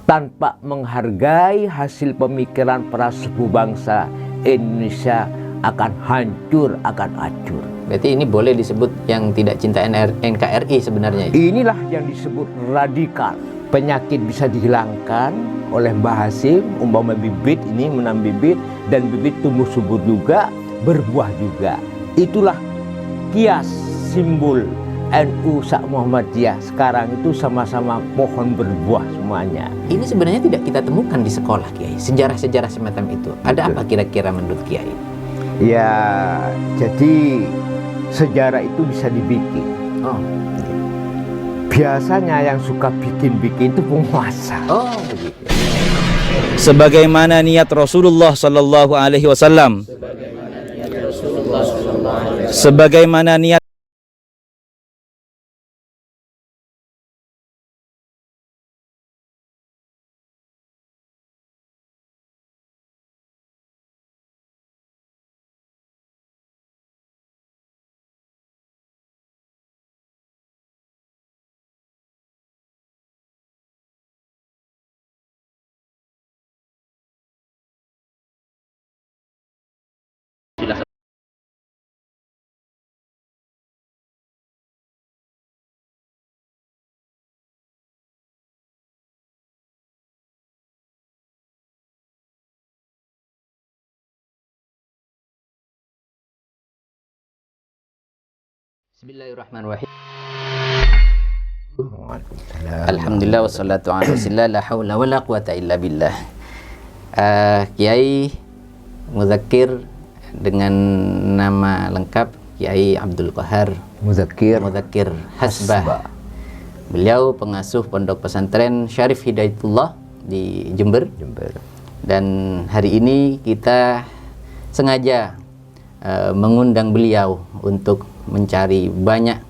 tanpa menghargai hasil pemikiran para suku bangsa, Indonesia akan hancur, akan acur. Berarti ini boleh disebut yang tidak cinta NKRI sebenarnya. Inilah yang disebut radikal. Penyakit bisa dihilangkan oleh Mbah Hasim, umpama bibit ini menanam bibit, dan bibit tumbuh subur juga, berbuah juga. Itulah kias simbol NU Sak Muhammadiyah. Sekarang itu sama-sama pohon berbuah semuanya. Ini sebenarnya tidak kita temukan di sekolah, Kiai. Sejarah-sejarah semacam itu. Ada apa kira-kira menurut Kiai? Ya, jadi sejarah itu bisa dibikin. Oh, Biasanya yang suka bikin-bikin itu penguasa. oh begitu. Sebagaimana niat Rasulullah Sallallahu Alaihi Wasallam, sebagaimana niat Bismillahirrahmanirrahim. Alhamdulillah wassalatu ala rasulillah, la haula wala quwata illa billah. Kiai Muzakir dengan nama lengkap Kiai Abdul Qahar Muzakir Hasbah. Beliau pengasuh Pondok Pesantren Syarif Hidayatullah di Jember. Dan hari ini kita sengaja mengundang beliau untuk mencari banyak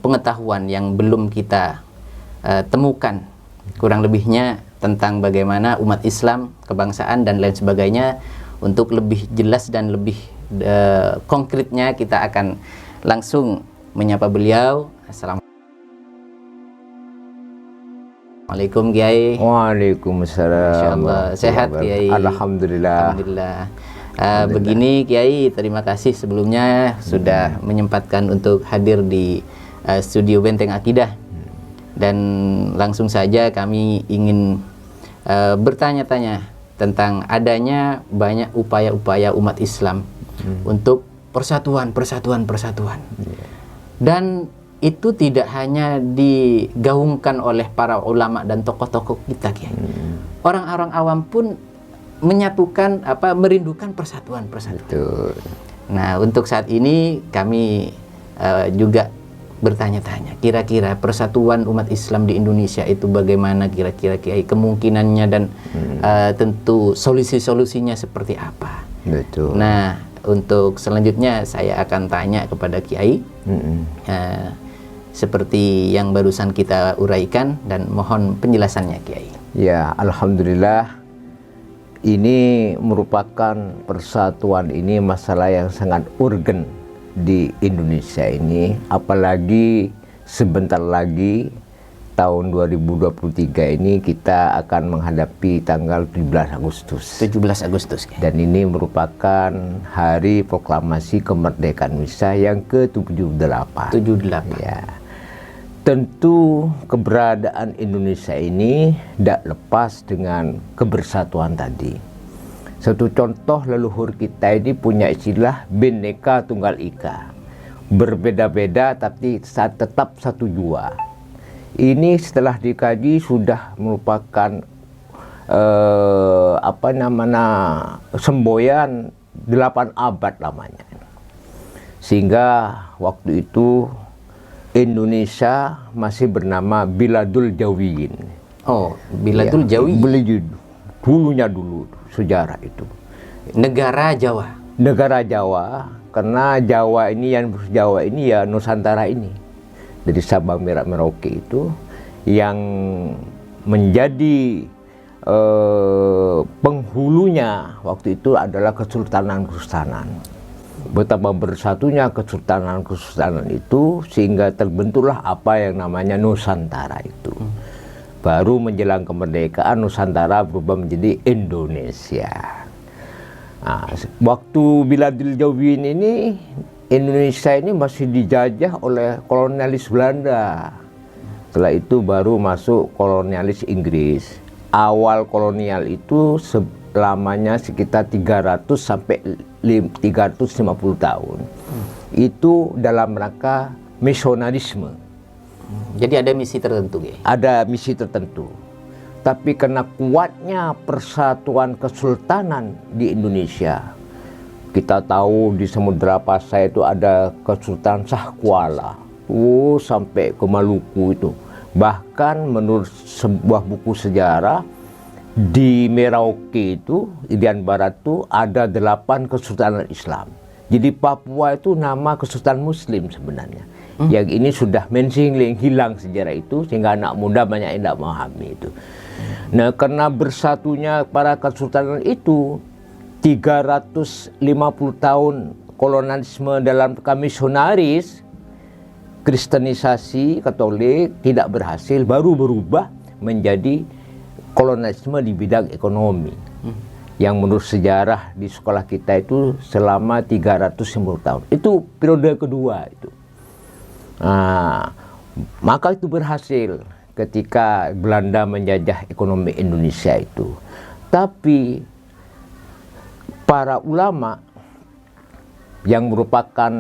pengetahuan yang belum kita temukan, kurang lebihnya tentang bagaimana umat Islam, kebangsaan dan lain sebagainya. Untuk lebih jelas dan lebih konkretnya kita akan langsung menyapa beliau. Assalamualaikum Kiai. Waalaikumsalam. Insyaallah sehat Kiai. Alhamdulillah. Alhamdulillah. Begini Kiai, terima kasih sebelumnya sudah menyempatkan untuk hadir di studio Benteng Akidah. Dan langsung saja kami ingin bertanya-tanya tentang adanya banyak upaya-upaya umat Islam untuk persatuan. Dan itu tidak hanya digaungkan oleh para ulama dan tokoh-tokoh kita, Kiai. Orang-orang awam pun menyatukan merindukan persatuan. Betul. Nah, untuk saat ini kami juga bertanya-tanya, kira-kira persatuan umat Islam di Indonesia itu bagaimana kira-kira Kiai, kemungkinannya dan tentu solusi-solusinya seperti apa. Betul. Nah, untuk selanjutnya saya akan tanya kepada Kiai seperti yang barusan kita uraikan, dan mohon penjelasannya Kiai. Ya, alhamdulillah. Ini merupakan persatuan, ini masalah yang sangat urgen di Indonesia ini, apalagi sebentar lagi tahun 2023 ini kita akan menghadapi tanggal 17 Agustus. 17 Agustus. Dan ini merupakan hari proklamasi kemerdekaan Indonesia yang ke-78. 78. Ya. Tentu keberadaan Indonesia ini tidak lepas dengan kebersatuan tadi. Satu contoh, leluhur kita ini punya istilah Bhinneka Tunggal Ika. Berbeda-beda tapi tetap satu jua. Ini setelah dikaji sudah merupakan semboyan 8 abad lamanya. Sehingga waktu itu Indonesia masih bernama Biladul Jawiyin. Oh, Biladul Jawiyin. Dulu sejarah itu. Negara Jawa. Negara Jawa, karena Jawa ini ya Nusantara ini. Dari Sabang Merauke itu yang menjadi penghulunya waktu itu adalah kesultanan. Betapa bersatunya kesultanan itu sehingga terbentuklah apa yang namanya Nusantara itu. Baru menjelang kemerdekaan Nusantara berubah menjadi Indonesia. Nah, waktu Biladil Jauhin ini Indonesia ini masih dijajah oleh kolonialis Belanda. Setelah itu baru masuk kolonialis Inggris. Awal kolonial itu lamanya sekitar 300 sampai 350 tahun. Itu dalam rangka misionarisme. Jadi ada misi tertentu, ya? Ada misi tertentu. Tapi karena kuatnya persatuan kesultanan di Indonesia, kita tahu di Samudra Pasai itu ada Kesultanan Shahkuala, sampai ke Maluku itu. Bahkan menurut sebuah buku sejarah, di Merauke itu, Irian Barat itu ada 8 kesultanan Islam. Jadi Papua itu nama kesultanan Muslim sebenarnya. Yang ini sudah mensingling, hilang sejarah itu, sehingga anak muda banyak yang tidak memahami itu. Nah, karena bersatunya para kesultanan itu 350 tahun kolonialisme dalam misionaris, kristenisasi Katolik tidak berhasil, baru berubah menjadi kolonialisme di bidang ekonomi. Yang menurut sejarah di sekolah kita itu selama 350 tahun. Itu periode kedua itu. Nah, maka itu berhasil ketika Belanda menjajah ekonomi Indonesia itu. Tapi para ulama yang merupakan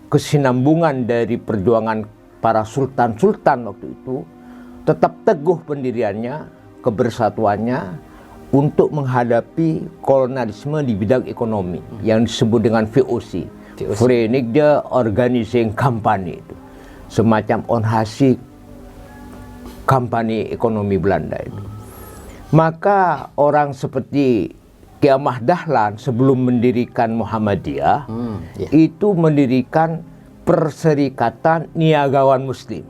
kesinambungan dari perjuangan para sultan-sultan waktu itu tetap teguh pendiriannya, kebersatuannya untuk menghadapi kolonialisme di bidang ekonomi yang disebut dengan VOC, Verenigde Organizing Company itu. Semacam onhasi kampanye ekonomi Belanda itu. Maka orang seperti Ki Ahmad Dahlan sebelum mendirikan Muhammadiyah itu mendirikan Perserikatan Niagawan Muslim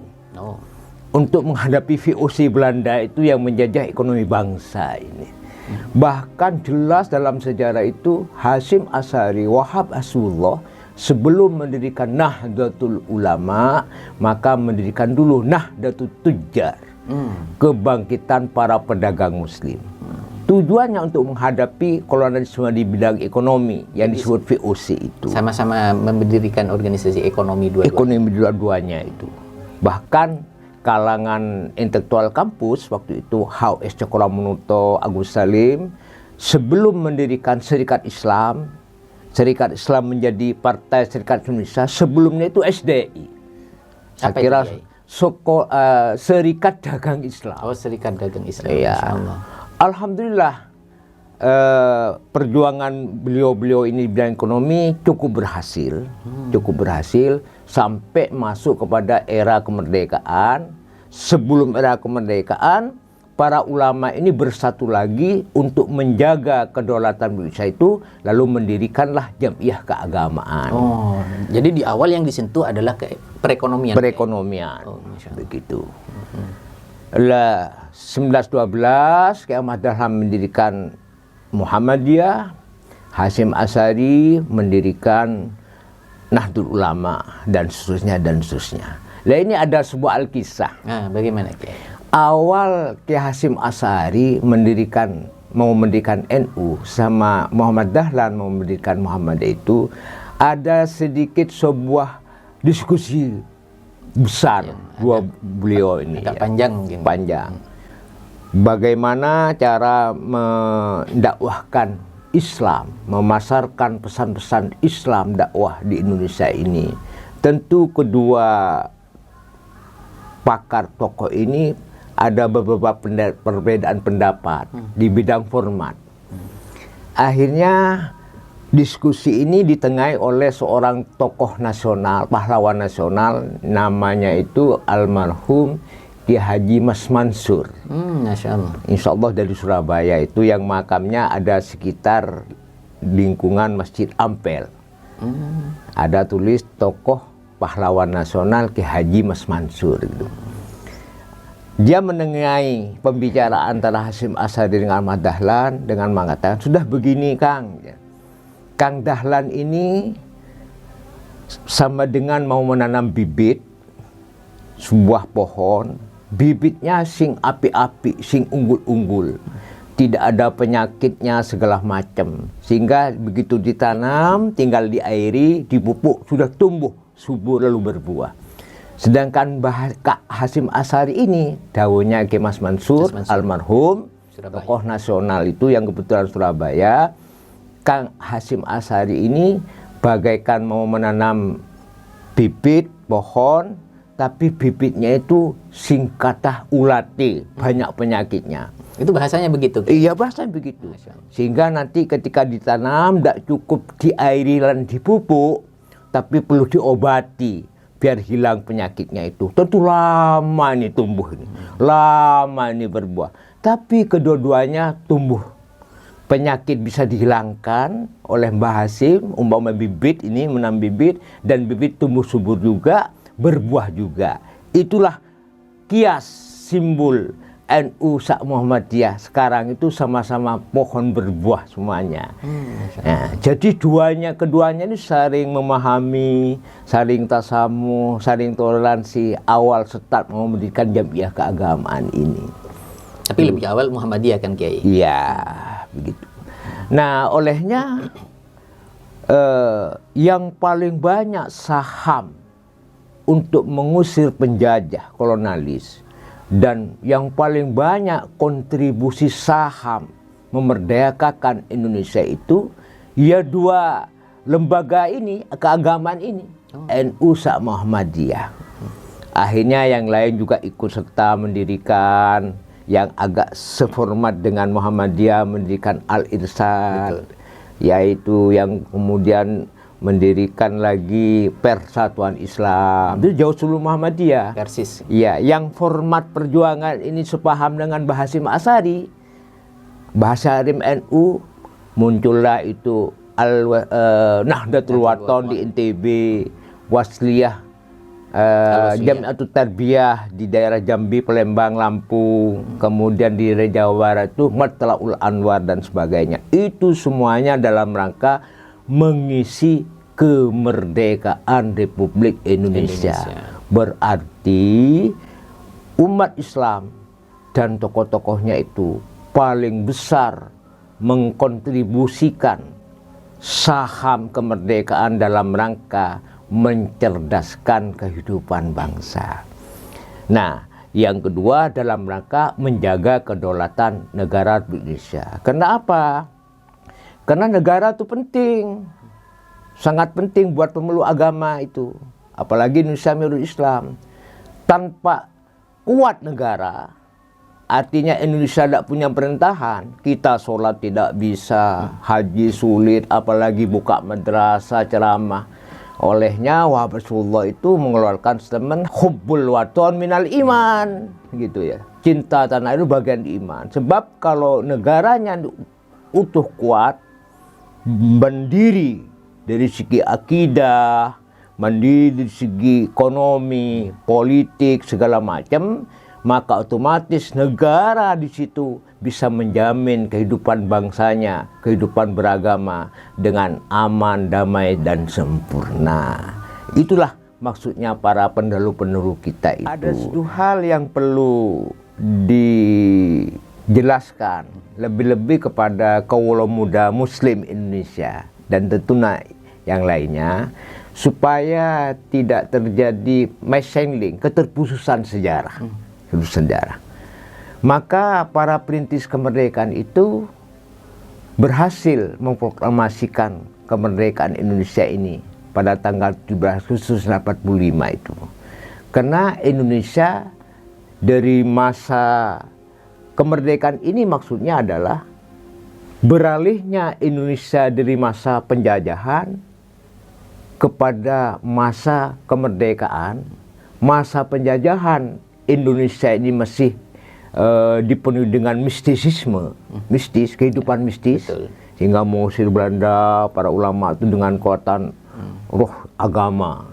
untuk menghadapi VOC Belanda itu yang menjajah ekonomi bangsa ini. Bahkan jelas dalam sejarah itu Hasyim Asy'ari, Wahab Asrullah sebelum mendirikan Nahdlatul Ulama, maka mendirikan dulu Nahdlatul Tujjar, kebangkitan para pedagang muslim. Tujuannya untuk menghadapi kolonialisme di bidang ekonomi yang disebut VOC itu. Sama-sama mendirikan organisasi ekonomi dua-duanya. Ekonomi dua-duanya itu. Bahkan kalangan intelektual kampus waktu itu, H.S. Cokroaminoto, Agus Salim, sebelum mendirikan Serikat Islam menjadi Partai Serikat Indonesia, sebelumnya itu SDI. Saya kira Serikat Dagang Islam. Oh, Serikat Dagang Islam. Iya. Alhamdulillah perjuangan beliau-beliau ini di bidang ekonomi cukup berhasil sampai masuk kepada era kemerdekaan. Sebelum era kemerdekaan, para ulama ini bersatu lagi untuk menjaga kedaulatan Indonesia itu, lalu mendirikanlah Jamiah Keagamaan. Oh, jadi di awal yang disentuh adalah perekonomian. Perekonomian, begitu. Lah 1912 Ki Ahmad Dahlan mendirikan Muhammadiyah, Hasyim Asy'ari mendirikan Nahdlatul Ulama dan seterusnya. Lah ini ada sebuah alkisah. Nah, bagaimana Ki? Awal Ki Hasyim Asy'ari mau mendirikan NU sama Muhammad Dahlan mau mendirikan Muhammadiyah itu ada sedikit sebuah diskusi besar dua beliau ini. Agak panjang mungkin. Panjang. Bagaimana cara mendakwahkan Islam, memasarkan pesan-pesan Islam dakwah di Indonesia ini. Tentu kedua pakar tokoh ini ada beberapa perbedaan pendapat di bidang format. Akhirnya diskusi ini ditengahi oleh seorang tokoh nasional, pahlawan nasional, namanya itu almarhum Ki Haji Mas Mansur. Masya Allah. Insya Allah dari Surabaya itu, yang makamnya ada sekitar lingkungan Masjid Ampel. Ada tulis tokoh pahlawan nasional Ki Haji Mas Mansur gitu. Dia menengahi pembicaraan antara Hasyim Asy'ari dengan Ahmad Dahlan dengan mengatakan, sudah begini Kang, Kang Dahlan ini sama dengan mau menanam bibit sebuah pohon bibitnya sing api-api, sing unggul-unggul. Tidak ada penyakitnya segala macam. Sehingga begitu ditanam, tinggal diairi, dipupuk, sudah tumbuh, subur lalu berbuah. Sedangkan Kak Hasyim Asy'ari ini, daunnya Ki Mas Mansur, almarhum, tokoh nasional itu yang kebetulan Surabaya. Kang Hasyim Asy'ari ini bagaikan mau menanam bibit pohon, tapi bibitnya itu sing kathah ulate, banyak penyakitnya. Itu bahasanya begitu? Iya, bahasanya begitu. Sehingga nanti ketika ditanam tidak cukup diairi dan dipupuk, tapi perlu diobati biar hilang penyakitnya itu. Tentu lama ini tumbuh ini, lama ini berbuah. Tapi kedua-duanya tumbuh. Penyakit bisa dihilangkan oleh Mbah Hasyim, umpama bibit ini menanam bibit dan bibit tumbuh subur juga, berbuah juga. Itulah kias simbol NU Sak Muhammadiyah sekarang itu sama-sama pohon berbuah semuanya. Nah, jadi keduanya ini saling memahami, saling tasamuh, saling toleransi awal start mau mendirikan jamiah keagamaan ini. Tapi lebih awal Muhammadiyah kan Kiai? Iya, begitu. Nah, olehnya yang paling banyak saham untuk mengusir penjajah kolonialis dan yang paling banyak kontribusi saham memerdekakan Indonesia itu ya dua lembaga ini, keagamaan ini, NU Sak Muhammadiyah. Akhirnya yang lain juga ikut serta mendirikan, yang agak seformat dengan Muhammadiyah mendirikan Al-Irsyad, yaitu yang kemudian mendirikan lagi Persatuan Islam. Itu jauh sebelum Muhammadiyah. Persis. Ya, yang format perjuangan ini sepaham dengan Mbah Hasyim Asy'ari, Mbah Asy'ari NU, muncullah itu Nahdlatul Wathon di NTB, Wasliyah, Jami'atut Tarbiyah di daerah Jambi, Palembang, Lampung, kemudian di Jawa Barat itu Matlaul Anwar dan sebagainya. Itu semuanya dalam rangka mengisi kemerdekaan Republik Indonesia. Berarti umat Islam dan tokoh-tokohnya itu paling besar mengkontribusikan saham kemerdekaan dalam rangka mencerdaskan kehidupan bangsa. Nah, yang kedua dalam rangka menjaga kedaulatan negara Republik Indonesia. Kenapa? Karena negara itu penting, sangat penting buat pemeluk agama itu. Apalagi Indonesia Mirul Islam. Tanpa kuat negara, artinya Indonesia tidak punya pemerintahan, kita sholat tidak bisa, haji sulit, apalagi buka madrasah, ceramah. Olehnya Wahab Rasulullah itu mengeluarkan statement hubbul waton minal iman, gitu ya. Cinta tanah itu bagian iman. Sebab kalau negaranya utuh kuat, mandiri dari segi akidah, mandiri dari segi ekonomi, politik, segala macam, maka otomatis negara di situ bisa menjamin kehidupan bangsanya, kehidupan beragama dengan aman, damai, dan sempurna. Itulah maksudnya para pendahulu-pendahulu kita itu. Ada satu hal yang perlu dijelaskan lebih-lebih kepada kaula muda Muslim Indonesia dan tentunya yang lainnya, supaya tidak terjadi missing, keterputusan sejarah. Maka para perintis kemerdekaan itu berhasil memproklamasikan kemerdekaan Indonesia ini pada tanggal 17 Agustus 1945 itu. Karena Indonesia dari masa kemerdekaan ini maksudnya adalah beralihnya Indonesia dari masa penjajahan kepada masa kemerdekaan. Masa penjajahan Indonesia ini masih dipenuhi dengan mistisisme, mistis, kehidupan mistis. Betul. Sehingga mengusir Belanda, para ulama itu dengan kekuatan roh agama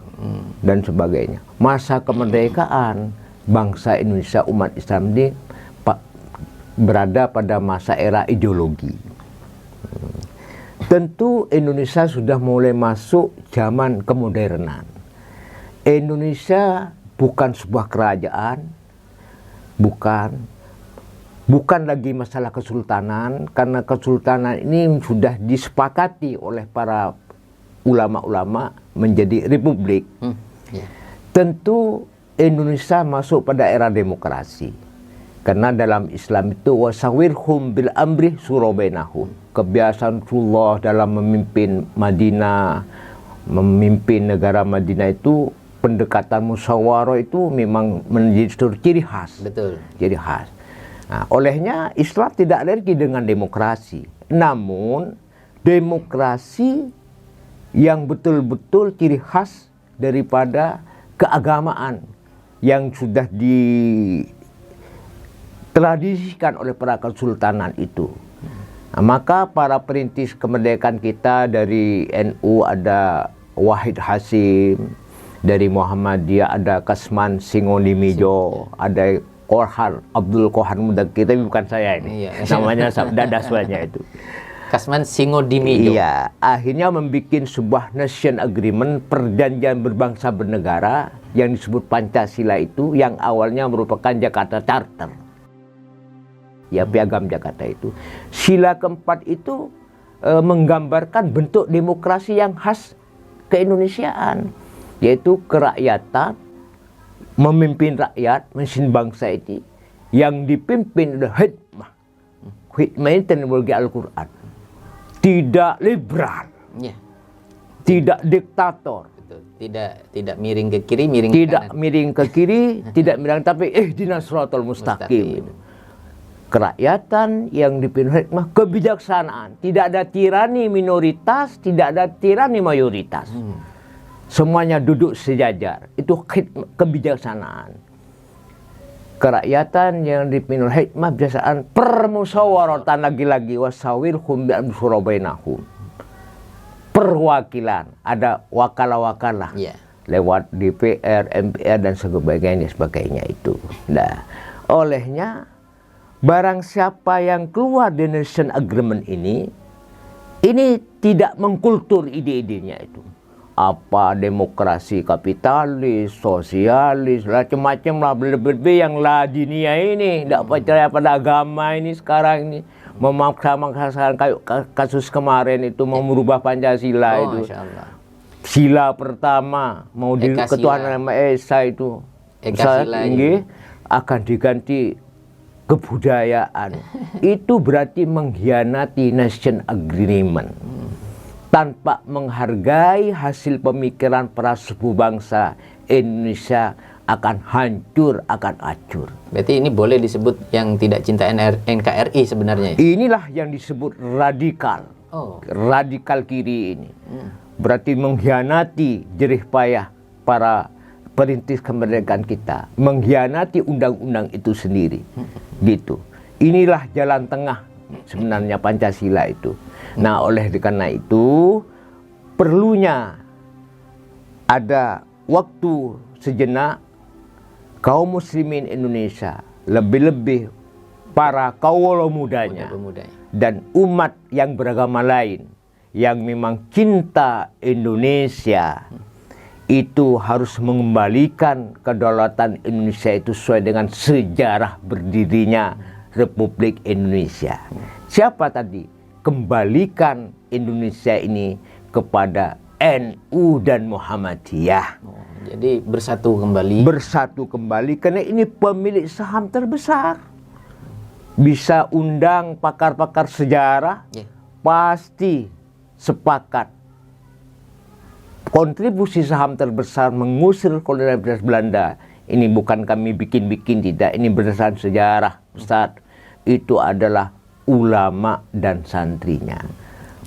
dan sebagainya. Masa kemerdekaan bangsa Indonesia, umat Islam ini berada pada masa era ideologi. Tentu Indonesia sudah mulai masuk zaman kemodernan. Indonesia bukan sebuah kerajaan, Bukan lagi masalah kesultanan, karena kesultanan ini sudah disepakati oleh para ulama-ulama menjadi republik. Ya. Tentu Indonesia masuk pada era demokrasi. Karena dalam Islam itu wasawirhum bil amri surabainahum. Kebiasaan Rasulullah dalam memimpin Madinah, memimpin negara Madinah itu pendekatan musyawarah itu memang menjadi ciri khas. Betul. Ciri khas. Nah, olehnya Islam tidak alergi dengan demokrasi. Namun demokrasi yang betul-betul ciri khas daripada keagamaan yang sudah ditradisikan oleh para kesultanan itu. Nah, maka para perintis kemerdekaan kita dari NU ada Wahid Hasim, dari Muhammadiyah ada Kasman Singonimijo, ada Abdul Qohar Mudakir, tapi bukan saya ini. Iya. Namanya Dadaswanya itu. Kasman Singodimijo. Iya, akhirnya membuat sebuah nation agreement, perjanjian berbangsa bernegara yang disebut Pancasila itu, yang awalnya merupakan Jakarta Charter. Ya, piagam Jakarta itu. Sila keempat itu menggambarkan bentuk demokrasi yang khas keindonesiaan, yaitu kerakyatan, memimpin rakyat, mesin bangsa ini, yang dipimpin oleh hikmah. Hikmah ini teknologi Al-Quran. Tidak liberal, Ya. tidak diktator, Betul. Tidak miring ke kiri, miring ke tidak kanan. miring ke kiri, tidak miring, tapi ihdinas shiratal mustaqim. Kerakyatan yang dipimpin hikmah, kebijaksanaan. Tidak ada tirani minoritas, tidak ada tirani mayoritas. Semuanya duduk sejajar. Itu kebijaksanaan. Kerakyatan yang dipimpin hikmah, biasaan permusyawaratan, lagi-lagi wasawirhum bi'amsurabainahum. Perwakilan, ada wakalah-wakalah. Ya. Lewat DPR, MPR dan sebagainya itu. Nah, olehnya barang siapa yang keluar dari nation agreement ini tidak mengkultur ide-idenya itu. Apa demokrasi kapitalis, sosialis, macam-macam lah, lebih-lebih yang lah dunia ini, tidak percaya pada agama ini sekarang ini. Memaksa-maksakan kayak kasus kemarin itu mau merubah Pancasila itu. Masya Allah. Sila pertama mau di Eka ketuhanan Maha Esa itu. Eka Sila tinggi akan diganti kebudayaan. Itu berarti mengkhianati nation agreement. Tanpa menghargai hasil pemikiran para suku bangsa, Indonesia akan hancur, akan acur. Berarti ini boleh disebut yang tidak cinta NKRI sebenarnya. Inilah yang disebut radikal. Oh. Radikal kiri ini. Berarti mengkhianati jerih payah para perintis kemerdekaan kita, mengkhianati undang-undang itu sendiri. Gitu. Inilah jalan tengah sebenarnya Pancasila itu. Nah, oleh karena itu perlunya ada waktu sejenak kaum muslimin Indonesia, lebih-lebih para kaula mudanya Pemuda-pemudanya. dan umat yang beragama lain yang memang cinta Indonesia itu harus mengembalikan kedaulatan Indonesia itu sesuai dengan sejarah berdirinya Republik Indonesia. Siapa tadi? Kembalikan Indonesia ini kepada NU dan Muhammadiyah. Jadi bersatu kembali. Bersatu kembali karena ini pemilik saham terbesar. Bisa undang pakar-pakar sejarah, Ya. pasti sepakat. Kontribusi saham terbesar mengusir kolonialitas Belanda ini bukan kami bikin-bikin, tidak. Ini berdasarkan sejarah, Ustaz. Itu adalah ulama dan santrinya.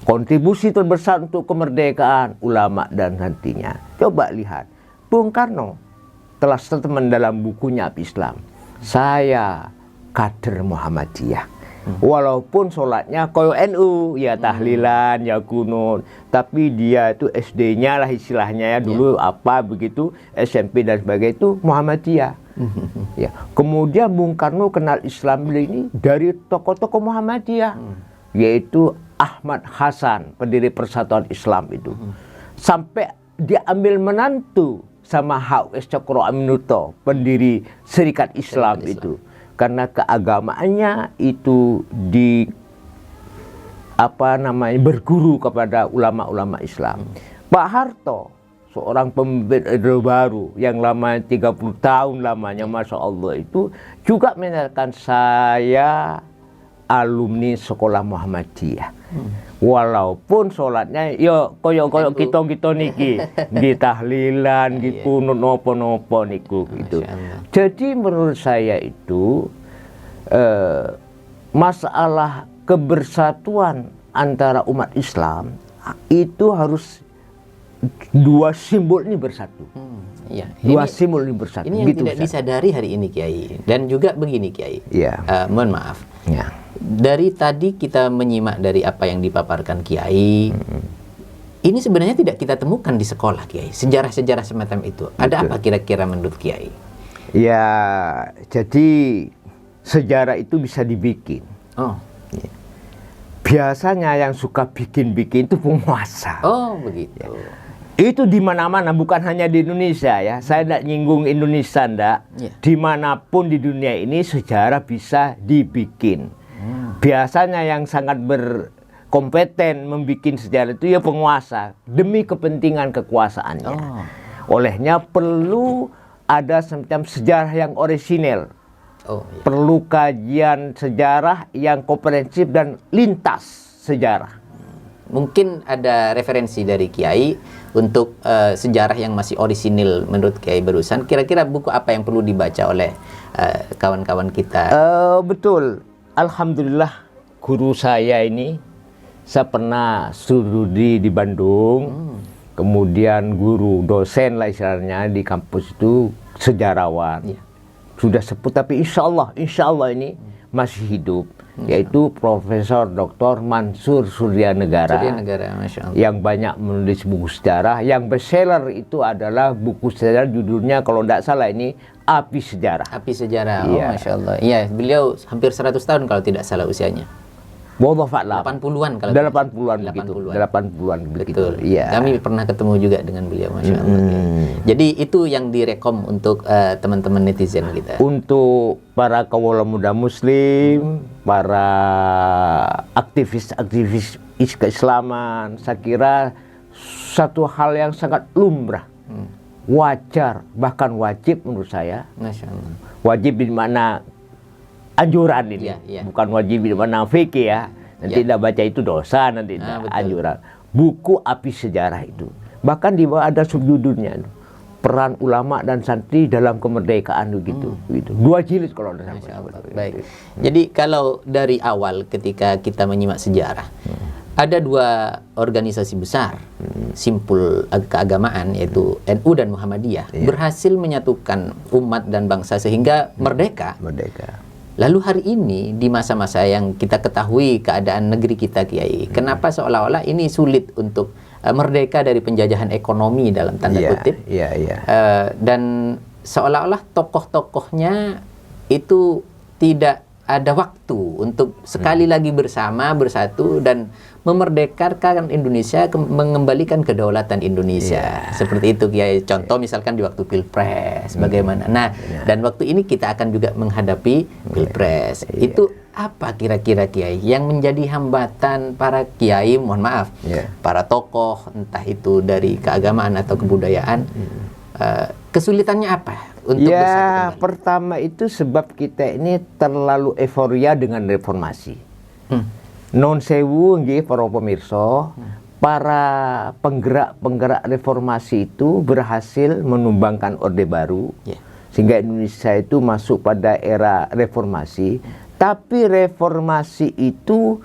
Kontribusi terbesar untuk kemerdekaan, ulama dan santrinya. Coba lihat, Bung Karno telah statement dalam bukunya Islam. Saya kader Muhammadiyah. Walaupun sholatnya koyo NU, ya tahlilan, ya kunut, tapi dia itu SD-nya lah istilahnya ya dulu apa begitu, SMP dan sebagainya itu Muhammadiyah. Ya. Kemudian Bung Karno kenal Islam ini dari tokoh-tokoh Muhammadiyah, yaitu Ahmad Hasan, pendiri Persatuan Islam itu. Sampai dia ambil menantu sama H.U.S. Cokro Aminoto, pendiri Serikat Islam itu. karena keagamaannya itu berguru kepada ulama-ulama Islam. Pak Harto, seorang pemimpin Orde Baru yang lama 30 tahun lamanya, Masya Allah, itu juga menyatakan saya alumni sekolah Muhammadiyah. Walaupun sholatnya ya koyok kita niki di tahlilan, di kunut nopo niku gitu. Jadi menurut saya itu masalah kebersatuan antara umat Islam itu harus dua simbol ini bersatu. Ya, dua simbol ini bersatu. Ini yang gitu, tidak disadari hari ini, Kiai. Dan juga begini, Kiai. Ya. Mohon maaf. Ya. Dari tadi kita menyimak dari apa yang dipaparkan Kiai. Ini sebenarnya tidak kita temukan di sekolah, Kiai. Sejarah-sejarah semacam itu. Ada apa kira-kira menurut Kiai? Ya, jadi sejarah itu bisa dibikin. Oh. Biasanya yang suka bikin-bikin itu penguasa. Oh, begitu. Itu di mana-mana, bukan hanya di Indonesia ya. Saya tidak nyinggung Indonesia, ndak. Dimanapun di dunia ini sejarah bisa dibikin. Biasanya yang sangat berkompeten membikin sejarah itu ya penguasa demi kepentingan kekuasaannya. Olehnya perlu ada semacam sejarah yang orisinil. Perlu kajian sejarah yang komprehensif dan lintas sejarah. Mungkin ada referensi dari Kiai untuk sejarah yang masih orisinil menurut Kiai barusan. Kira-kira buku apa yang perlu dibaca oleh kawan-kawan kita? Betul. Alhamdulillah guru saya ini, saya pernah studi di Bandung. Kemudian guru dosen lah istilahnya di kampus itu sejarawan. Sudah sepuh tapi insya Allah ini masih hidup. Yaitu Profesor Dr. Mansur Suryanegara, Masya Allah. yang banyak menulis buku sejarah. Yang bestseller itu adalah buku sejarah, judulnya kalau tidak salah ini Api Sejarah. Api Sejarah, Masya Allah. Iya, beliau hampir 100 tahun kalau tidak salah usianya. Wallahu a'lam. 80-an kalau 80-an begitu. 80-an begitu. Betul. Iya. Kami pernah ketemu juga dengan beliau, Masya Allah. Jadi itu yang direkom untuk teman-teman netizen kita. Untuk para kaula muda muslim, para aktivis keislaman, saya kira satu hal yang sangat lumrah, wajar, bahkan wajib menurut saya. Masya Allah. Wajib di mana anjuran ini, bukan wajib di mana fikih ya. Nanti tidak baca itu dosa, nanti anjuran. Buku Api Sejarah itu, bahkan di bawah ada subjudulnya, peran ulama dan santri dalam kemerdekaan gitu. 2 jilid kalau ada. Baik. Jadi kalau dari awal ketika kita menyimak sejarah, ada 2 organisasi besar simpul keagamaan yaitu NU dan Muhammadiyah berhasil menyatukan umat dan bangsa sehingga merdeka. Lalu hari ini di masa-masa yang kita ketahui keadaan negeri kita, Kiai, kenapa seolah-olah ini sulit untuk merdeka dari penjajahan ekonomi dalam tanda kutip? Dan seolah-olah tokoh-tokohnya itu tidak ada waktu untuk sekali lagi bersatu dan memerdekakan Indonesia, mengembalikan kedaulatan Indonesia. Seperti itu, Kiai. Contoh misalkan di waktu Pilpres, bagaimana. Nah, dan waktu ini kita akan juga menghadapi Pilpres. Itu apa kira-kira, Kiai, yang menjadi hambatan para Kiai, mohon maaf, para tokoh, entah itu dari keagamaan atau kebudayaan, kesulitannya apa untuk bersatu kembali? Pertama itu sebab kita ini terlalu euforia dengan reformasi. Non sewu nggih para pemirsa, para penggerak-penggerak reformasi itu berhasil menumbangkan Orde Baru, sehingga Indonesia itu masuk pada era reformasi. Tapi reformasi itu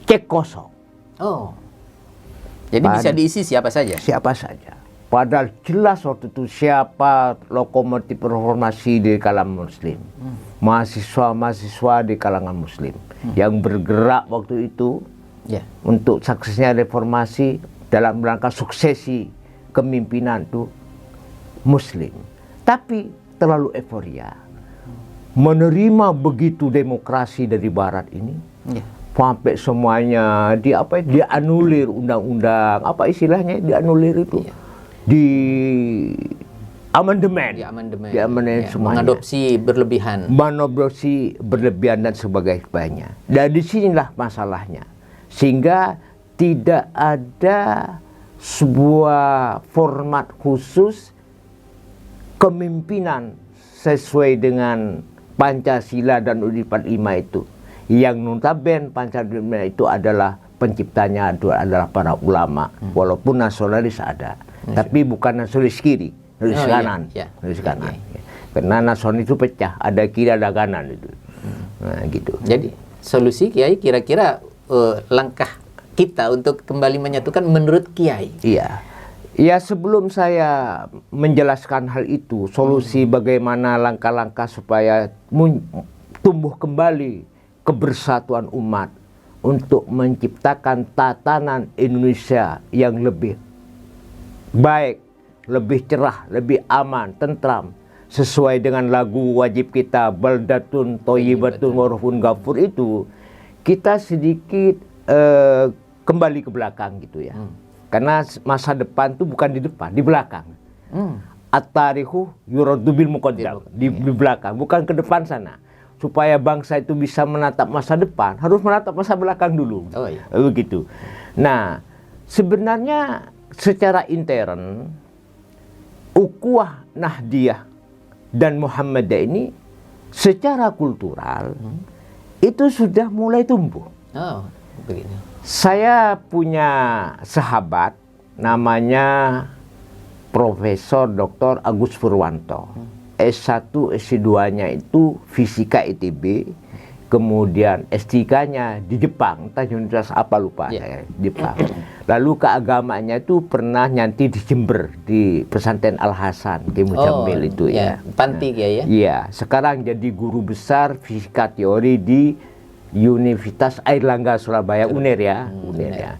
cek kosong. Jadi bisa diisi siapa saja? Siapa saja. Padahal jelas waktu itu siapa lokomotif reformasi di kalangan muslim. Mahasiswa-mahasiswa di kalangan muslim yang bergerak waktu itu untuk suksesnya reformasi dalam rangka suksesi kepemimpinan itu muslim. Tapi terlalu euforia. Menerima begitu demokrasi dari barat ini. Sampai semuanya dianulir undang-undang, apa istilahnya dianulir itu? amandemen. Di amandemen ya, semuanya. mengadopsi berlebihan. Mengadopsi berlebihan dan sebagainya. Dan disinilah masalahnya. Sehingga tidak ada sebuah format khusus kepemimpinan sesuai dengan Pancasila dan UUD 45 itu. Yang notabene Pancasila itu adalah penciptanya adalah para ulama, walaupun nasionalis ada, tapi bukan nasionalis kiri, nasionalis kanan, nasionalis kanan. Karena nasionalis itu pecah, ada kiri ada kanan itu. Nah, gitu. Jadi solusi Kiai kira-kira langkah kita untuk kembali menyatukan menurut Kiai. Iya. Ya, sebelum saya menjelaskan hal itu, solusi bagaimana langkah-langkah supaya tumbuh kembali kebersatuan umat untuk menciptakan tatanan Indonesia yang lebih baik, lebih cerah, lebih aman, tentram, sesuai dengan lagu wajib kita baldatun thayyibatun wa rabbun ghafur itu, kita sedikit kembali ke belakang gitu ya. Karena masa depan itu bukan di depan, di belakang. At-tarihu yuraddu bil muqaddam, di belakang, bukan ke depan sana. Supaya bangsa itu bisa menatap masa depan, harus menatap masa belakang dulu. Oh, iya. Begitu. Nah, sebenarnya secara intern, ukhuwah Nahdiyah dan Muhammadiyah ini secara kultural itu sudah mulai tumbuh. Oh, begitu. Saya punya sahabat namanya Profesor Dr. Agus Purwanto. S1, S2-nya itu Fisika ITB, kemudian S3-nya di Jepang, entah universitas apa lupa saya, Jepang. Lalu keagamaannya itu pernah nyanti di Jember, di pesantren Al Hasan, Ki Mujammil itu ya. Panti ya. Iya, sekarang jadi guru besar fisika teori di Universitas Airlangga Surabaya, UNER ya, UNER ya.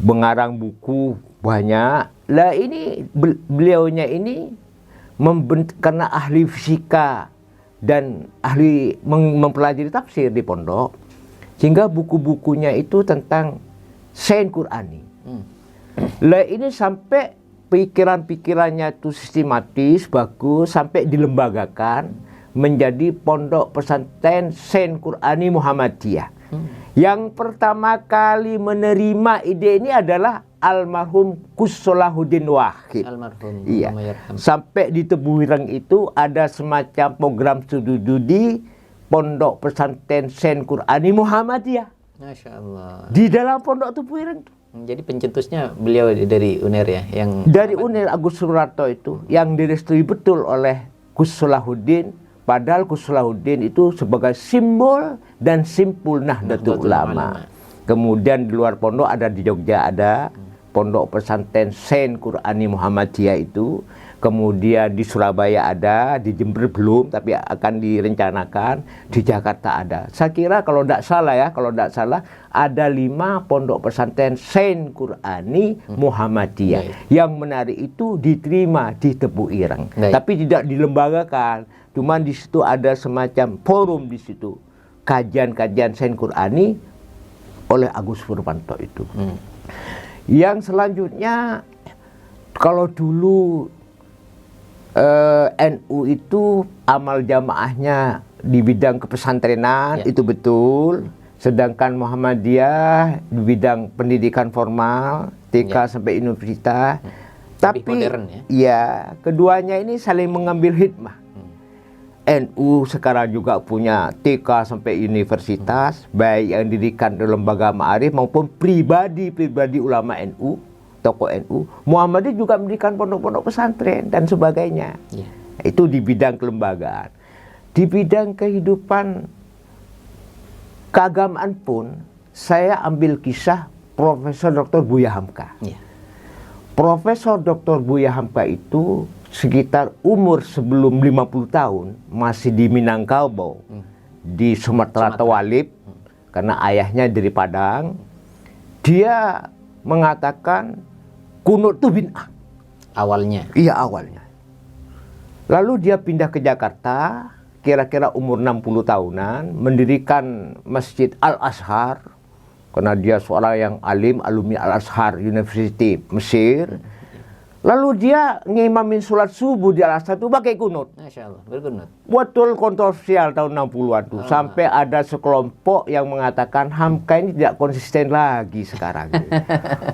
Mengarang buku banyak. Lah ini beliaunya ini karena ahli fisika dan ahli mempelajari tafsir di pondok, sehingga buku-bukunya itu tentang sains Qur'ani. Lah ini sampai pikiran-pikirannya itu sistematis, bagus, sampai dilembagakan menjadi pondok pesantren sains Qur'ani Muhammadiyah. Yang pertama kali menerima ide ini adalah almarhum Gus Solahuddin Wahid. Almarhum. Iya. Sampai di Tebuireng itu ada semacam program studi di pondok pesantren sains Qur'ani Muhammadiyah. Masya Allah. Di dalam pondok Tebuireng. Jadi pencetusnya beliau dari UNER ya, yang dari UNER Agus Suratto itu, yang direstui betul oleh Gus Solahuddin. Padahal Gus Solahuddin itu sebagai simbol dan simpul Nahdlatul Ulama. Kemudian di luar pondok ada di Jogja ada pondok pesantren sains Qur'ani Muhammadiyah itu. Kemudian di Surabaya ada, di Jember belum tapi akan direncanakan, di Jakarta ada. Saya kira kalau tidak salah ada 5 pondok pesantren sains Qur'ani Muhammadiyah. Yang menarik itu diterima di Tebuireng, tapi tidak dilembagakan. Cuman di situ ada semacam forum di situ, kajian-kajian sains Qur'ani oleh Agus Purwanto itu. Yang selanjutnya, kalau dulu NU itu amal jamaahnya di bidang kepesantrenan, itu betul. Sedangkan Muhammadiyah di bidang pendidikan formal, TK sampai universitas. Tapi modern, ya, keduanya ini saling mengambil hikmah. NU sekarang juga punya TK sampai universitas, baik yang didirikan oleh lembaga ma'arif maupun pribadi ulama NU, tokoh NU. Muhammadiyah juga mendirikan pondok-pondok pesantren dan sebagainya. Itu di bidang kelembagaan. Di bidang kehidupan keagamaan pun, saya ambil kisah Profesor Dr. Buya Hamka. Profesor Dr. Buya Hamka itu sekitar umur sebelum 50 tahun masih di Minangkabau, di Sumatera Tawalib, karena ayahnya dari Padang. Dia mengatakan kunut itu bid'ah. Awalnya? Iya, awalnya. Lalu dia pindah ke Jakarta, kira-kira umur 60 tahunan, mendirikan Masjid Al-Azhar, karena dia seorang yang alim, alumni Al-Azhar University Mesir. Lalu dia ngimamin sholat subuh di Al-Azhar itu pakai kunut. Masya Allah, berkunut. Betul kontroversial tahun 60-an tuh. Sampai ada sekelompok yang mengatakan Hamka ini tidak konsisten lagi sekarang.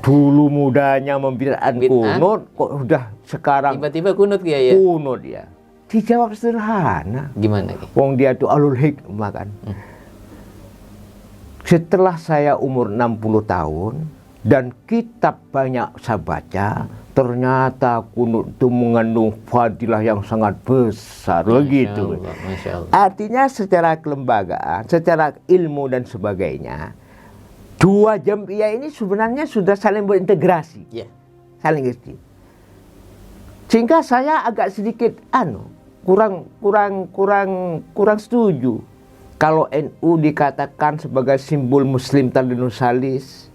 Dulu mudanya membid'ahkan kunut, kok udah sekarang Tiba-tiba kunut Kiai ya? kunut ya. Dijawab sederhana. Gimana Kiai? Wong dia tuh alul hikmah kan. Setelah saya umur 60 tahun dan kitab banyak saya baca, ternyata kunut itu mengandung fadilah yang sangat besar. Begitu. Masya Allah. Artinya secara kelembagaan, secara ilmu dan sebagainya, dua jam'iyah ini sebenarnya sudah saling berintegrasi, Ya. saling ngerti. Sehingga saya agak sedikit kurang setuju kalau NU dikatakan sebagai simbol Muslim tradisionalis,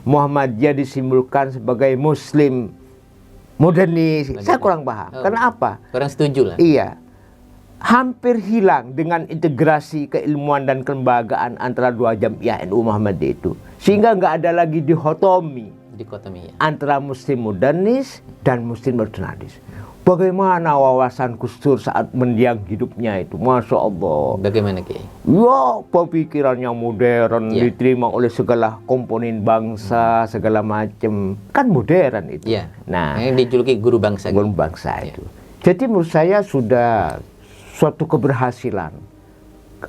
Muhammadiyah disimbolkan sebagai Muslim modernis. Saya kurang paham. Karena apa? Kurang setuju lah. Iya, hampir hilang dengan integrasi keilmuan dan kelembagaan antara dua jam'iyah NU Muhammadiyah itu, sehingga nggak ada lagi dikotomi Dikotomi ya. antara Muslim modernis dan Muslim tradisionalis. Bagaimana wawasan Gus Dur saat mendiang hidupnya itu, Masya Allah. Bagaimana Kiai? Ya, pemikirannya modern, Ya. diterima oleh segala komponen bangsa, segala macam. Kan modern itu. Ya. Nah, Yang dijuluki guru bangsa. guru bangsa itu. Jadi menurut saya sudah suatu keberhasilan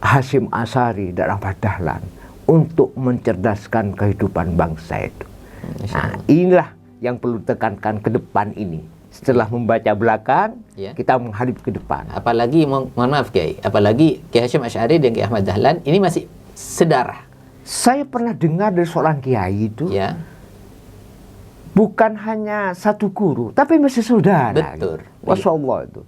Hasyim Asy'ari dan Ahmad Dahlan untuk mencerdaskan kehidupan bangsa itu. Nah, inilah yang perlu tekankan ke depan ini. Setelah membaca belakang, Ya. kita menghadap ke depan. Apalagi, mohon maaf Kiai, apalagi Kiai Hasyim Asy'ari dan Kiai Ahmad Dahlan ini masih sedarah. Saya pernah dengar dari seorang kiai itu, Ya. bukan hanya satu guru, tapi masih saudara. Betul. Masya Allah itu.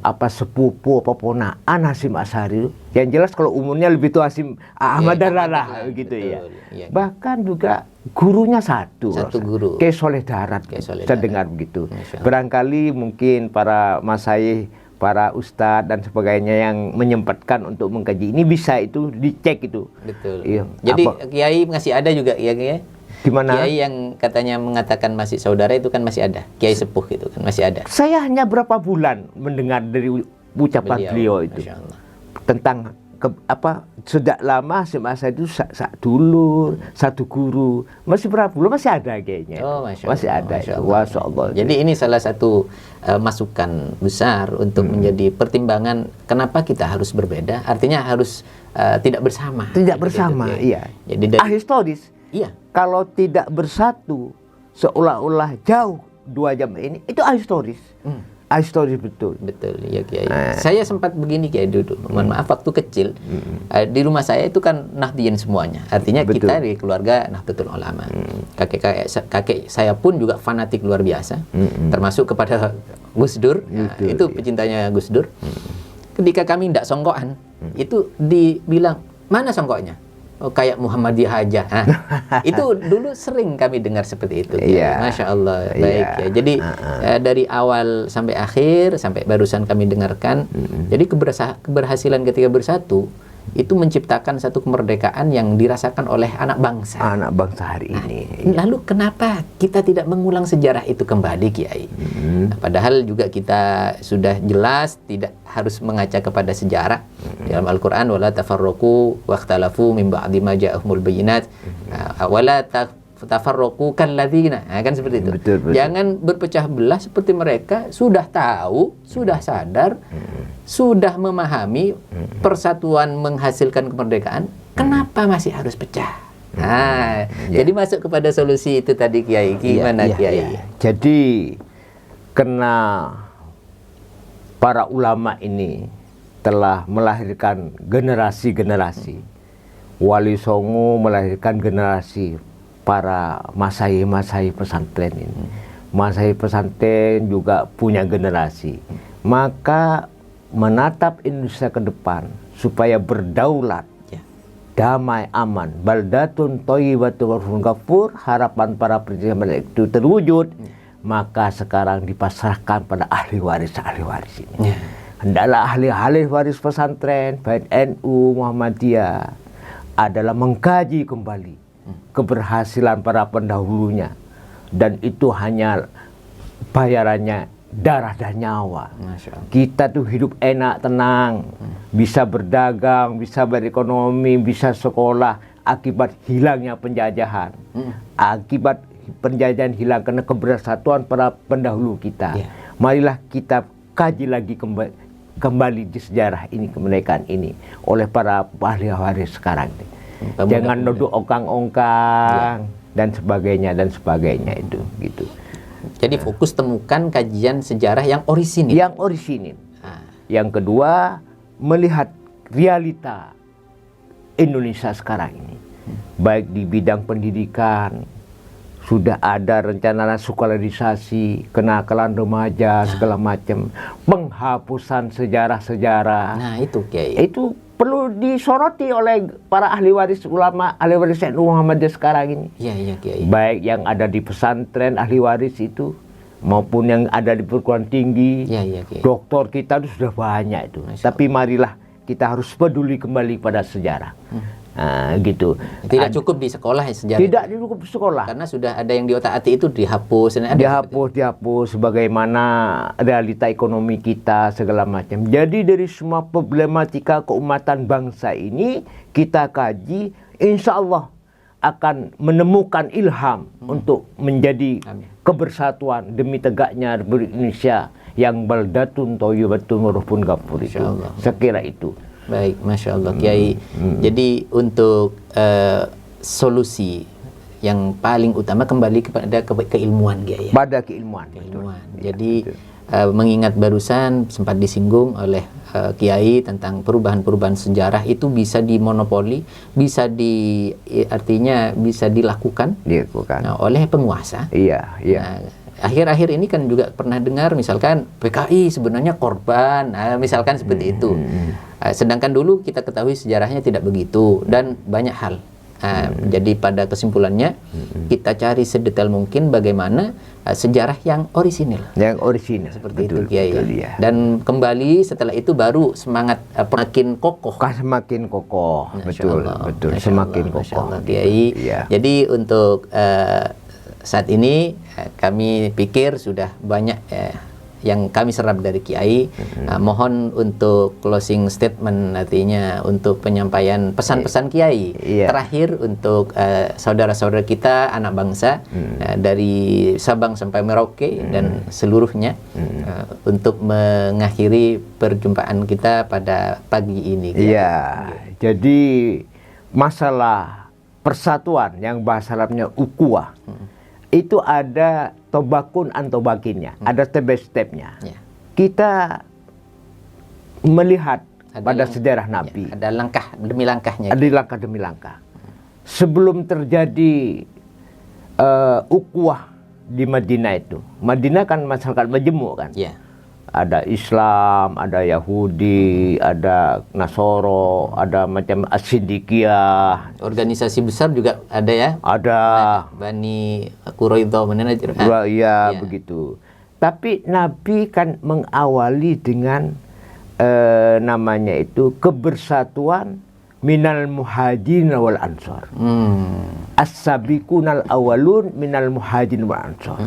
Apa sepupu, apa ponaan Hasyim Asy'ari. Yang jelas kalau umurnya lebih tua Hasyim Ahmad Ya, Dahlan Ahmad lah, Dahlan, gitu betul. ya. Ya. Bahkan juga gurunya satu. Satu guru. Kayak Soleh Darat. Kayak Soleh Saya Darat. dengar begitu. Masya Allah. Barangkali mungkin para masyayikh, para ustadz dan sebagainya yang menyempatkan untuk mengkaji ini bisa itu dicek itu. Betul. Iya. Jadi Apa- Kiai masih ada juga ya Kiai? Di mana? Kiai yang katanya mengatakan masih saudara itu kan masih ada. Kiai sepuh gitu kan masih ada. Saya hanya berapa bulan mendengar dari ucapan beliau itu Masya Allah. tentang sejak lama Hasyim Asy'ari itu dulu satu guru, masih berapa bulan masih ada kayaknya. Oh, Masya Allah. Masih ada Masya itu. Allah. Masya Allah. Jadi ini salah satu masukan besar untuk menjadi pertimbangan kenapa kita harus berbeda. Artinya harus tidak bersama. tidak Gitu, bersama, Kiai. iya. Jadi dari, Ahistoris. iya. Kalau tidak bersatu seolah-olah jauh dua jam ini, itu ahistoris. Ahistoris betul. Betul, ya Kiai. Saya sempat begini Kiai dulu. Mohon maaf waktu kecil di rumah saya itu kan Nahdliyin semuanya. Artinya Betul. kita dari keluarga Nahdlatul Ulama. Kakek saya pun juga fanatik luar biasa. Termasuk kepada Gus Dur. Nah, Betul, itu iya. pecintanya Gus Dur. Ketika kami tidak songkokan, itu dibilang, "Mana songkoknya?" Oh, kayak Muhammadiyah aja. Nah, itu dulu sering kami dengar seperti itu. Kiai. Iya. Masya Allah, baik Iya. ya. Jadi dari awal sampai akhir, sampai barusan kami dengarkan, jadi keberhasilan ketika bersatu, itu menciptakan satu kemerdekaan yang dirasakan oleh anak bangsa. Anak bangsa hari ini. Lalu kenapa kita tidak mengulang sejarah itu kembali, Kiai? Nah, padahal juga kita sudah jelas tidak harus mengaca kepada sejarah. Dalam Al-Quran, wala tafarraqu wakhtalafu min ba'di ma ja'ahumul bayyinat, wala tafarraqu kalladzina. Nah, kan seperti itu. Betul, betul. Jangan berpecah belah seperti mereka sudah tahu, sudah sadar, sudah memahami persatuan menghasilkan kemerdekaan. Kenapa masih harus pecah? Nah, jadi masuk kepada solusi itu tadi Kiai. Gimana Iya, Kiai? iya. Jadi karena para ulama ini telah melahirkan generasi-generasi. Wali Songo melahirkan generasi para masai-masai pesantren ini. Masai pesantren juga punya generasi. Maka menatap Indonesia ke depan supaya berdaulat, Ya. damai, aman, baldatun thayyibatun wa ghafurun ghafur, harapan para penjaga itu terwujud, maka sekarang dipasrahkan pada ahli waris ini. Hendaklah ahli waris pesantren baik NU Muhammadiyah adalah mengkaji kembali keberhasilan para pendahulunya, dan itu hanya bayarannya darah dan nyawa. Masya Allah. Kita tuh hidup enak, tenang, bisa berdagang, bisa berekonomi, bisa sekolah akibat hilangnya penjajahan. Akibat penjajahan hilang karena kebersatuan para pendahulu kita. Iya. Marilah kita kaji lagi kembali di sejarah ini, kemerdekaan ini oleh para ahli waris sekarang. Jangan duduk ongkang-ongkang dan sebagainya itu gitu. Jadi fokus temukan kajian sejarah yang orisinil. Yang orisinil. Yang kedua, melihat realita Indonesia sekarang ini. Baik di bidang pendidikan, sudah ada rencana nasionalisasi, kenakalan remaja, segala macam, penghapusan sejarah-sejarah. Nah, itu Kiai. Itu perlu disoroti oleh para ahli waris ulama, ahli waris NU Muhammadiyah sekarang ini. Iya, iya Kiai. Baik yang ada di pesantren ahli waris itu, maupun yang ada di perguruan tinggi. Iya, iya Kiai. Doktor kita itu sudah banyak itu. Tapi marilah kita harus peduli kembali pada sejarah. Nah, gitu. Tidak cukup di sekolah ya sejarah. Tidak cukup di sekolah. Karena sudah ada yang di otak-atik itu dihapus. Dihapus sebagaimana realita ekonomi kita segala macam. Jadi dari semua problematika keumatan bangsa ini kita kaji, insya Allah akan menemukan ilham untuk menjadi kebersatuan demi tegaknya Republik Indonesia yang baldatun thayyibatun wa rabbun ghafur itu. Saya kira itu. Baik, Masya Allah Kiai. Jadi untuk solusi yang paling utama kembali kepada keilmuan Kiai. Pada keilmuan. Jadi mengingat barusan sempat disinggung oleh Kiai tentang perubahan-perubahan sejarah itu bisa dimonopoli, artinya bisa dilakukan oleh penguasa. Iya, iya. Nah, akhir-akhir ini kan juga pernah dengar misalkan PKI sebenarnya korban, misalkan seperti itu. Sedangkan dulu kita ketahui sejarahnya tidak begitu dan banyak hal. Jadi pada kesimpulannya kita cari sedetail mungkin bagaimana sejarah yang orisinil. Yang orisinil. Seperti itu Kiai. Ya. Dan kembali setelah itu baru semangat makin kokoh. Semakin kokoh. Betul. Semakin kokoh. Kiai. Ya. Jadi untuk saat ini kami pikir sudah banyak yang kami serap dari Kiai. Mohon untuk closing statement, artinya untuk penyampaian pesan-pesan Kiai. Terakhir untuk saudara-saudara kita, anak bangsa dari Sabang sampai Merauke dan seluruhnya untuk mengakhiri perjumpaan kita pada pagi ini. Iya. Jadi masalah persatuan yang bahasa Arabnya ukuah. Itu ada tobakun antobakinnya, ada step-by-stepnya. Kita melihat pada sejarah Nabi. Ada langkah demi langkahnya. Ada langkah demi langkah. Sebelum terjadi ukuah di Madinah itu. Madinah kan masyarakat majemuk kan. Ada Islam, ada Yahudi, ada Nasoro, ada macam As-Siddiqiyah. Organisasi besar juga ada ya? Ada. Bani Quraidah, iya, begitu. Tapi Nabi kan mengawali dengan namanya itu kebersatuan minal muhajirin wal ansor. As-sabiqunal awalun minal muhajirin wal ansor.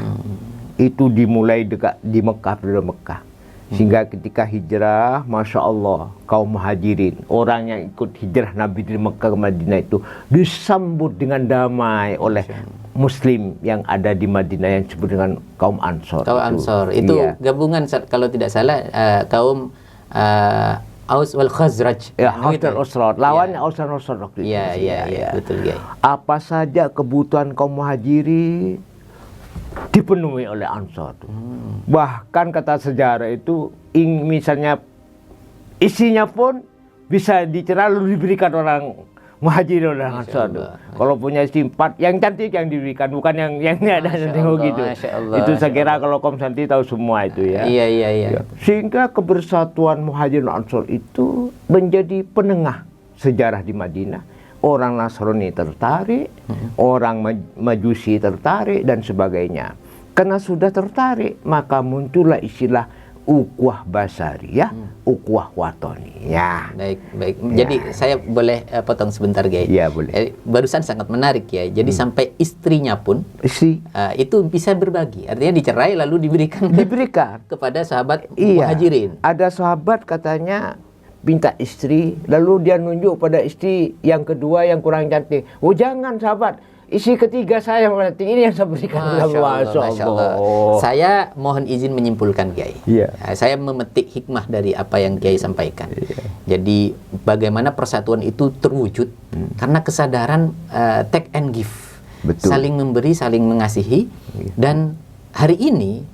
Itu dimulai dekat di Mekah. Sehingga ketika hijrah, Masya Allah, kaum muhajirin, orang yang ikut hijrah Nabi dari Mekah ke Madinah itu disambut dengan damai oleh Muslim yang ada di Madinah yang disebut dengan kaum Ansor. Kaum Ansor itu gabungan kalau tidak salah kaum Aus wal Khazraj. Aus dan Khazraj. Lawannya Aus dan Khazraj waktu itu. Iya, betul ya. Apa saja kebutuhan kaum muhajirin dipenuhi oleh Ansor. Bahkan kata sejarah itu misalnya isinya pun bisa dicerah lalu diberikan orang muhajirin oleh Ansor. Kalau punya istri 4 yang cantik yang diberikan, bukan yang ada gitu. Itu saya kira kalau Kom Santi tahu semua itu ya. Iya. Sehingga kebersatuan muhajirin Ansor itu menjadi penengah sejarah di Madinah. Orang Nasrani tertarik, orang Majusi tertarik dan sebagainya. Karena sudah tertarik, maka muncullah istilah ukhuwah basariyah, ukhuwah watoniyah. Baik, baik. Jadi saya boleh potong sebentar, Kiai? Iya, boleh. Barusan sangat menarik, Kiai. Jadi sampai istrinya pun itu bisa berbagi. Artinya dicerai lalu diberikan kepada sahabat Muhajirin. Ada sahabat katanya minta istri, lalu dia nunjuk pada istri yang kedua yang kurang cantik. Oh jangan sahabat, istri ketiga saya yang cantik, ini yang saya berikan. Masya Allah. Saya mohon izin menyimpulkan, Kiai. Saya memetik hikmah dari apa yang Kiai sampaikan. Jadi bagaimana persatuan itu terwujud karena kesadaran take and give. Betul. Saling memberi, saling mengasihi. Dan hari ini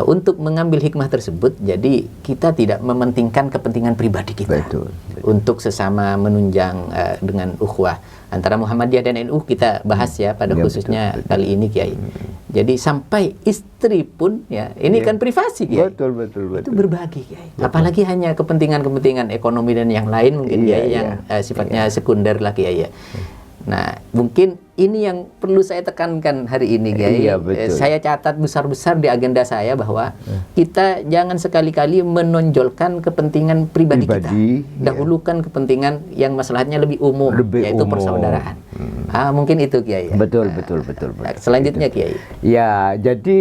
untuk mengambil hikmah tersebut, jadi kita tidak mementingkan kepentingan pribadi kita. Betul. Untuk sesama menunjang dengan ukhuwah antara Muhammadiyah dan NU kita bahas ya pada khususnya betul. Kali ini, Kiai. Jadi sampai istri pun ya ini kan privasi, Kiai. Betul. Itu berbagi, Kiai. Apalagi hanya kepentingan ekonomi dan yang lain mungkin Kiai yang sifatnya sekunder lah, Kiai ya. Nah, mungkin ini yang perlu saya tekankan hari ini, Kiai. Saya catat besar-besar di agenda saya bahwa kita jangan sekali-kali menonjolkan kepentingan pribadi kita. Dahulukan kepentingan yang masalahnya lebih umum, yaitu persaudaraan. Mungkin itu, Kiai. Betul. Selanjutnya, Kiai. Ya, jadi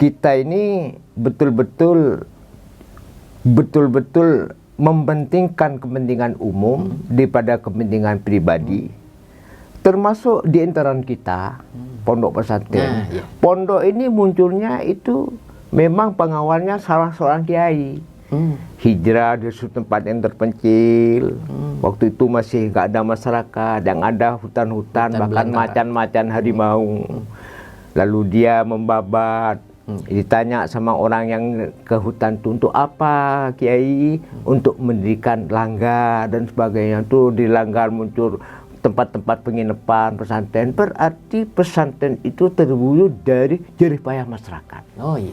kita ini betul-betul mementingkan kepentingan umum daripada kepentingan pribadi. Termasuk di intern kita, pondok pesantren. Pondok ini munculnya itu memang pengawalnya salah seorang kiai. Hijrah di suatu tempat yang terpencil. Waktu itu masih nggak ada masyarakat, yang ada hutan-hutan, bahkan macan-macan harimau. Lalu dia membabat. Ditanya sama orang yang ke hutan itu, untuk apa Kiai? Untuk mendirikan langgar dan sebagainya. Itu di langgar muncul tempat-tempat penginapan pesantren. Berarti pesantren itu terwujud dari jerih payah masyarakat. Oh iya.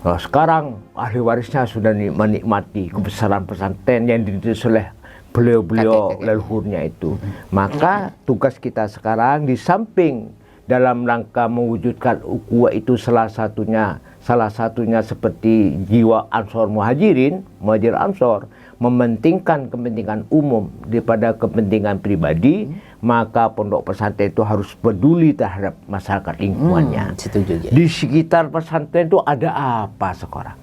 Nah, sekarang ahli warisnya sudah menikmati kebesaran pesantren yang dididik oleh beliau-beliau leluhurnya itu. Maka tugas kita sekarang di samping dalam rangka mewujudkan ukhuwah itu salah satunya seperti jiwa Ansor Muhajirin, Muhajir Ansor, mementingkan kepentingan umum daripada kepentingan pribadi, maka pondok pesantren itu harus peduli terhadap masyarakat lingkungannya. Setuju, ya. Di sekitar pesantren itu ada apa sekarang?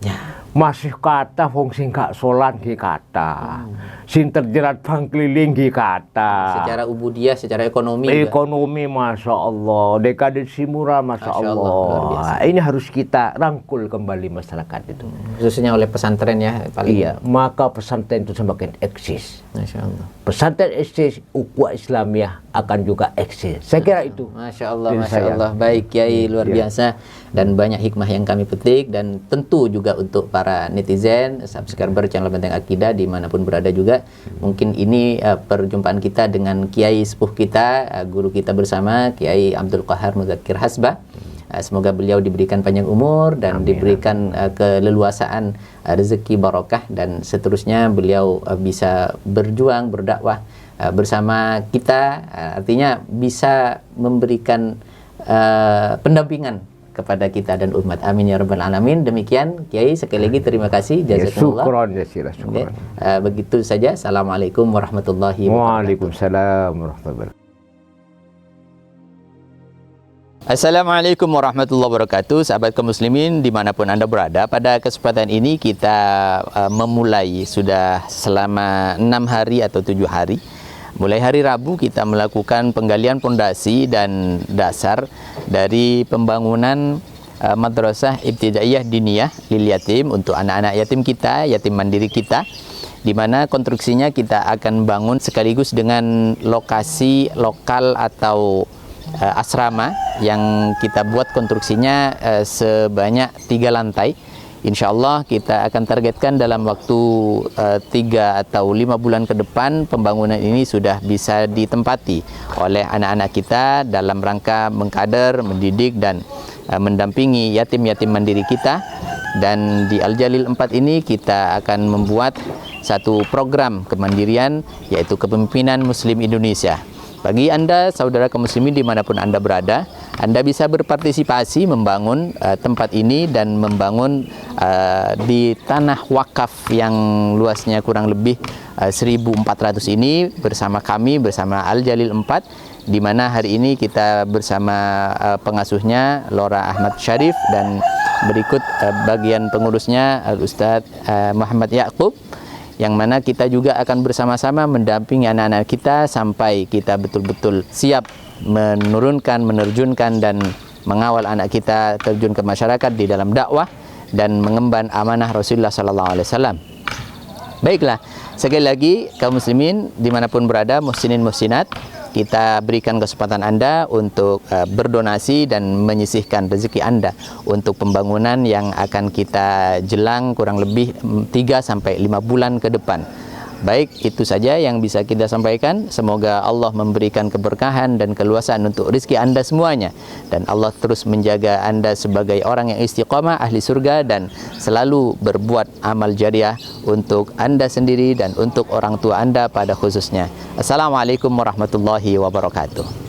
Masih kata fungsi gak sholat di kata, sin terjerat bang keliling di kata. Secara ubudiyah, secara ekonomi. Ekonomi, masya Allah, dekadesi murah, masya Allah. Ini harus kita rangkul kembali masyarakat itu. Khususnya oleh pesantren ya. Iya, maka pesantren itu semakin eksis. Masya Allah. Pesantren eksis, ukhuwah Islamiyah akan juga eksis. Saya kira itu. Masya Allah. Baik, Kiai, luar biasa. Dan banyak hikmah yang kami petik, dan tentu juga untuk para netizen, subscriber channel Benteng Akidah dimanapun berada juga. Mungkin ini perjumpaan kita dengan Kiai sepuh kita, guru kita bersama, Kiai Abdul Qahar Muzakir Hasbah. Semoga beliau diberikan panjang umur dan diberikan keleluasaan rezeki barokah, dan seterusnya beliau bisa berjuang, berdakwah bersama kita, artinya bisa memberikan pendampingan kepada kita dan umat. Amin ya rabbal alamin. Demikian, Kiai, sekali lagi terima kasih. Jazakumullah. Syukron. Begitu saja. Assalamualaikum warahmatullahi wabarakatuh. Waalaikumsalam warahmatullahi wabarakatuh. Assalamualaikum warahmatullahi wabarakatuh. Sahabat kaum muslimin dimanapun Anda berada, pada kesempatan ini kita memulai sudah selama 6 hari atau 7 hari. Mulai hari Rabu kita melakukan penggalian pondasi dan dasar dari pembangunan Madrasah Ibtidaiyah Diniyah Lil Yatim untuk anak-anak yatim kita, yatim mandiri kita, di mana konstruksinya kita akan bangun sekaligus dengan lokasi lokal atau asrama yang kita buat konstruksinya sebanyak 3 lantai. Insya Allah kita akan targetkan dalam waktu 3 atau 5 bulan ke depan pembangunan ini sudah bisa ditempati oleh anak-anak kita dalam rangka mengkader, mendidik dan mendampingi yatim-yatim mandiri kita. Dan di Al-Jalil 4 ini kita akan membuat satu program kemandirian, yaitu Kepemimpinan Muslim Indonesia. Bagi Anda, saudara kaum muslimin dimanapun Anda berada, Anda bisa berpartisipasi membangun tempat ini dan membangun di tanah wakaf yang luasnya kurang lebih 1.400 ini bersama kami, bersama Al-Jalil 4, di mana hari ini kita bersama pengasuhnya Lora Ahmad Syarif dan berikut bagian pengurusnya Al-Ustadz Muhammad Yaqub, yang mana kita juga akan bersama-sama mendampingi anak-anak kita sampai kita betul-betul siap menurunkan, menerjunkan dan mengawal anak kita terjun ke masyarakat di dalam dakwah dan mengemban amanah Rasulullah SAW. Baiklah, sekali lagi kaum muslimin dimanapun berada, muhsinin muhsinat, kita berikan kesempatan Anda untuk berdonasi dan menyisihkan rezeki Anda untuk pembangunan yang akan kita jelang kurang lebih 3-5 bulan ke depan. Baik, itu saja yang bisa kita sampaikan. Semoga Allah memberikan keberkahan dan keluasan untuk rezeki Anda semuanya, dan Allah terus menjaga Anda sebagai orang yang istiqamah, ahli surga, dan selalu berbuat amal jariah untuk Anda sendiri dan untuk orang tua Anda pada khususnya. Assalamualaikum warahmatullahi wabarakatuh.